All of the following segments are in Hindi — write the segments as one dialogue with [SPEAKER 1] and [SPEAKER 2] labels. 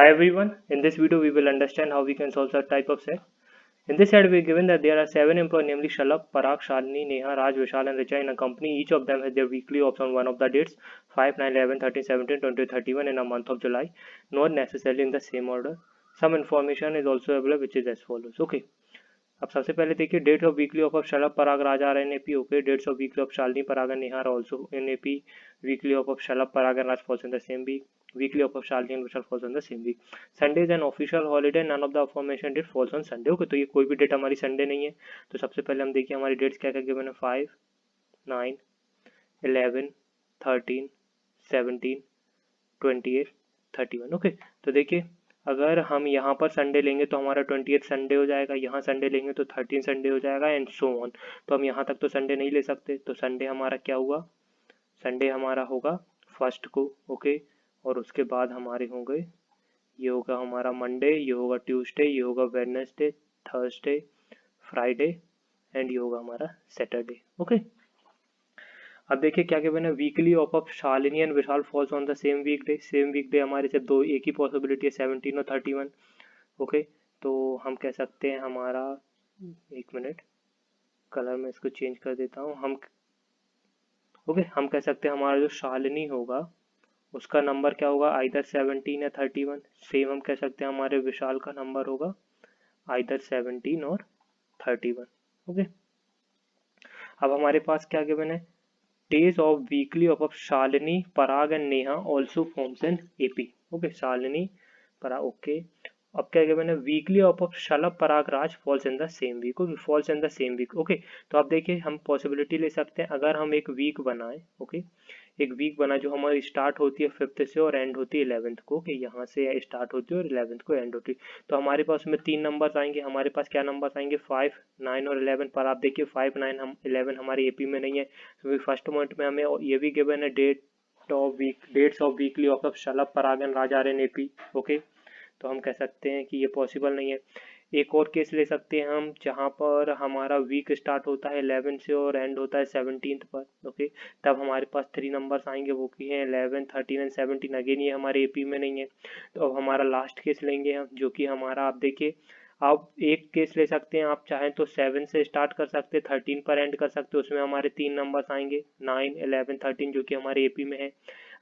[SPEAKER 1] Hi everyone, in this video we will understand how we can solve such type of set. In this set we are given that there are 7 employees namely Shalabh, Parag, Shalini, Neha, Raj, Vishal and Richa in a company. Each of them has their weekly offs on one of the dates 5, 9, 11, 13, 17, 20, 31 in a month of July, not necessarily in the same order. Some information is also available which is as follows. Okay. अब सबसे पहले देखिए dates of weekly off Shalabh Parag Raj are in AP okay dates of weekly off Shalini Parag and Neha are also in AP weekly off Shalabh Parag and Raj falls in the same week weekly of Shalini and Vishal falls on the same week. Sunday is an official holiday. None of the aforementioned date falls on Sunday. Okay तो ये कोई भी डेट हमारी संडे नहीं है. तो सबसे पहले हम देखिए हमारी डेट्स क्या क्या गिवन है 5, 9, 11, 13, 17, 28, 31. ओके तो देखिए अगर हम यहाँ पर संडे लेंगे तो हमारा 28 संडे हो जाएगा, यहाँ संडे लेंगे तो 13 संडे हो जाएगा एंड सो ऑन. तो हम यहाँ तक तो संडे नहीं ले सकते. तो संडे हमारा क्या हुआ, संडे हमारा होगा फर्स्ट को. ओके और उसके बाद हमारे होंगे ये होगा हमारा मंडे, ये होगा ट्यूसडे, ये होगा वेडनेसडे, थर्सडे, फ्राइडे एंड ये होगा हमारा सैटरडे. ओके अब देखिए क्या क्या बना weekly off Shalini and Vishal falls on the same weekday. Same weekday हमारे सिर्फ दो एक ही पॉसिबिलिटी है 17 और 31. ओके तो हम कह सकते हैं हमारा एक मिनट कलर में इसको चेंज कर देता हूँ. हम हम कह सकते हैं हमारा जो शालिनी होगा उसका नंबर क्या होगा आइदर 17 या 31. सेम हम कह सकते हैं हमारे विशाल का नंबर होगा आइदर 17 और 31. ओके अब हमारे पास क्या गिवन है days of weekly off Shalini Parag and Neha also forms in AP. Okay Shalini Parag. Okay अब क्या गिवन है weekly off Shalabh Parag Raj falls in the same week. Okay falls in the same week. Okay तो आप देखिए हम पॉसिबिलिटी ले सकते हैं अगर हम एक वीक बनाए. ओके एक वीक बना जो हमारी स्टार्ट होती है 5th से और एंड होती है 11th को. ओके यहाँ से स्टार्ट होती है और 11th को एंड होती है. तो हमारे पास में 3 नंबर्स आएंगे. हमारे पास क्या नंबर्स आएंगे 5, 9 और 11. पर आप देखिए 5, 9 हम 11 हमारे एपी में नहीं है. तो फर्स्ट पॉइंट में हमें ये भी गिवन है dates of weekly off Shalabh Parag and Raj are in AP. Okay तो हम कह सकते हैं कि ये पॉसिबल नहीं है. एक और केस ले सकते हैं हम जहाँ पर हमारा वीक स्टार्ट होता है 11 से और एंड होता है 17th पर. ओके तब हमारे पास 3 नंबर्स आएंगे वो की हैं 11, 13 एंड 17. अगेन ये हमारे एपी में नहीं है. तो अब हमारा लास्ट केस लेंगे हम जो कि हमारा आप देखिए आप एक केस ले सकते हैं. आप चाहें तो 7 से स्टार्ट कर सकते हैं 13 पर एंड कर सकते हैं. उसमें हमारे 3 नंबर्स आएंगे 9, 11, 13 जो कि हमारे एपी में है.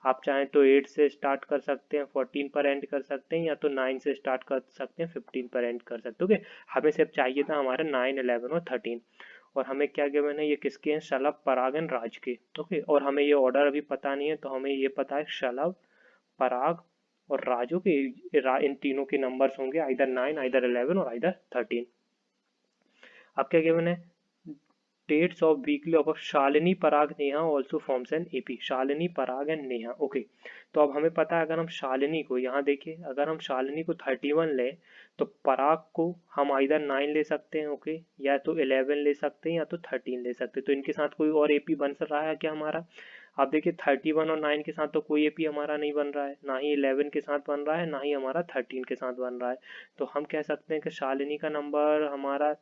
[SPEAKER 1] आप चाहें तो 8 से स्टार्ट कर सकते हैं 14 पर एंड कर सकते हैं या तो 9 से स्टार्ट कर सकते हैं 15 पर एंड कर सकते हैं. ओके हमें सिर्फ चाहिए था हमारे 9, 11 और 13. और हमें क्या गिवन है ये किसके हैं शलभ पराग एंड राज के. ओके और हमें ये ऑर्डर अभी पता नहीं है. तो हमें ये पता है शलभ पराग और राजू के इन तीनों के नंबर्स होंगे आइदर 9, आइदर 11 और आइदर 13. अब क्या गिवन है dates of weekly off Shalini Parag Neha also forms in AP. Shalini Parag and Neha. Okay तो अब हमें पता है अगर हम शालिनी को यहाँ देखिए अगर हम शालिनी को 31 लें तो पराग को हम आइदर 9 ले सकते हैं. ओके या तो 11 ले सकते हैं या तो 13 ले सकते हैं. तो इनके साथ कोई और एपी बन रहा है क्या हमारा. आप देखिए 31 और 9 के साथ तो कोई एपी हमारा नहीं बन रहा है, ना ही 11 के साथ बन रहा है, ना ही हमारा 13 के साथ बन रहा है. तो हम कह सकते हैं कि शालिनी का नंबर हमारा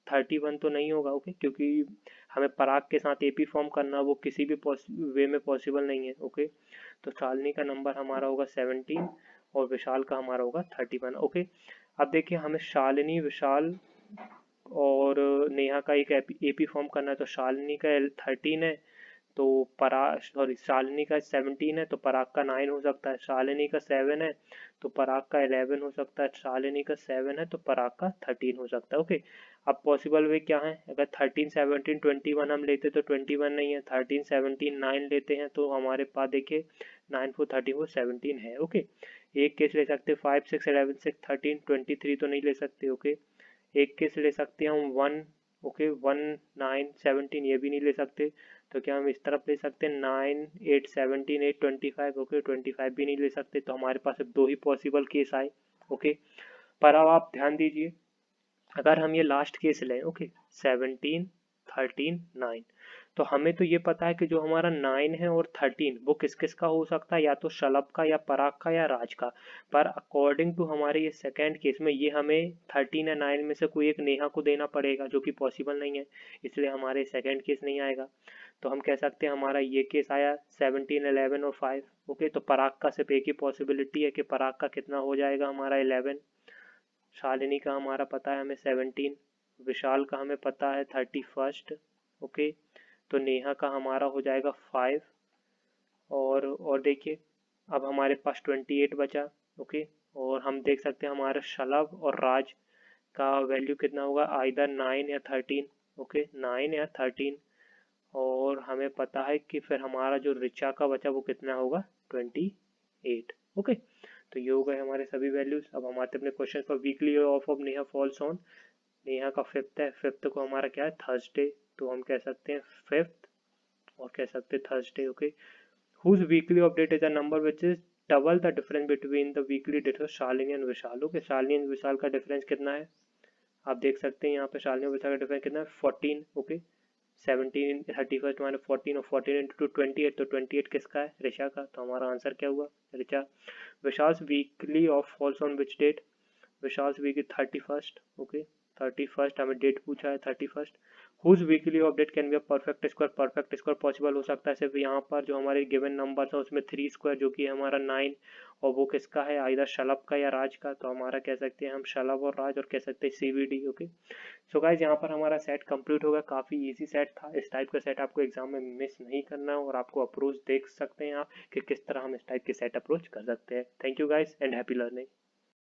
[SPEAKER 1] 31 तो नहीं होगा. ओके क्योंकि हमें पराग के साथ एपी फॉर्म करना वो किसी भी वे में पॉसिबल नहीं है. ओके तो शालिनी का नंबर हमारा होगा 17 और विशाल का हमारा होगा 31. ओके अब देखिए हमें शालिनी विशाल और नेहा का एक एपी फॉर्म करना है. तो शालिनी का 13 है तो शालिनी का 17 है तो पराग का 9 हो सकता है. शालिनी का 7 है तो पराग का 11 हो सकता है. शालिनी का 7 है तो पराग का 13 हो सकता है. ओके अब पॉसिबल वे क्या है अगर 13, 17, 21 हम लेते तो 21 नहीं है. 13, 17, 9 लेते हैं तो हमारे पास देखिए 9, 4, 13, 4, 17 है. ओके एक केस ले सकते 5, 6, 11, 6, 13, 23 तो नहीं ले सकते. ओके एक केस ले सकते हैं हम 1. ओके 1, 9, 17 ये भी नहीं ले सकते. तो क्या हम इस तरफ ले सकते हैं 9, 8, 17, 8, 25. ओके 25 भी नहीं ले सकते. तो हमारे पास सिर्फ 2 ही पॉसिबल केस आए. ओके पर अब आप ध्यान दीजिए अगर हम ये लास्ट केस लें. ओके 17, 13, 9 तो हमें तो ये पता है कि जो हमारा 9 है और 13 वो किस किस का हो सकता है या तो शलभ का या पराग का या राज का. पर अकॉर्डिंग टू हमारे ये सेकेंड केस में ये हमें 13 या 9 में से कोई एक नेहा को देना पड़ेगा जो कि पॉसिबल नहीं है. इसलिए हमारे सेकेंड केस नहीं आएगा. तो हम कह सकते हैं हमारा ये केस आया 17, 11 और 5। ओके, तो पराग का सिर्फ एक ही पॉसिबिलिटी है कि पराग का कितना हो जाएगा हमारा 11, शालिनी का हमारा पता है हमें 17, विशाल का हमें पता है 31। ओके, तो नेहा का हमारा हो जाएगा 5। और देखिए अब हमारे पास 28 बचा। ओके, और हम देख सकते हैं हमारे शलभ और राज का वैल्यू कितना होगा, आइदर 9 या 13। ओके, 9 या 13। और हमें पता है कि फिर हमारा जो ऋचा का बचा वो कितना होगा, 28। ओके, तो ये हो गए हमारे सभी वैल्यूज। अब हम आते हैं अपने क्वेश्चन पर। Weekly off of Neha falls on, Neha का 5th है, 5th को हमारा क्या है, थर्सडे, तो हम कह सकते हैं 5th और कह सकते हैं Thursday. Okay, whose weekly update is a number which is double the difference between the weekly date of Shalini and Vishal. Okay, Shalini and Vishal का डिफरेंस कितना है, आप देख सकते हैं यहाँ पे शालिनी और विशाल का डिफरेंस कितना है, 14। ओके, 17 31 माइनस 14 और 14 इंटू 28, तो 28 किसका है, ऋषा का, तो हमारा आंसर क्या हुआ, Richa. Vishal's weekly off falls on which date, Vishal's week 31st। Okay, 31st हमें डेट पूछा है 31st। Whose weekly update can be a perfect square, perfect square possible हो सकता है सिर्फ यहाँ पर जो हमारे गिवन नंबर्स है उसमें 3 स्क्वायर जो कि हमारा 9, और वो किसका है, आइदर शलभ का या राज का, तो हमारा कह सकते हैं हम शलभ और राज, और कह सकते हैं CVD। ओके, सो गाइज यहाँ पर हमारा सेट कंप्लीट होगा, काफ़ी इजी सेट था। इस टाइप का सेट आपको एग्जाम में मिस नहीं करना है, और आपको अप्रोच देख सकते हैं आप कि किस तरह हम इस टाइप के सेट अप्रोच कर सकते हैं। Thank you guys and happy learning.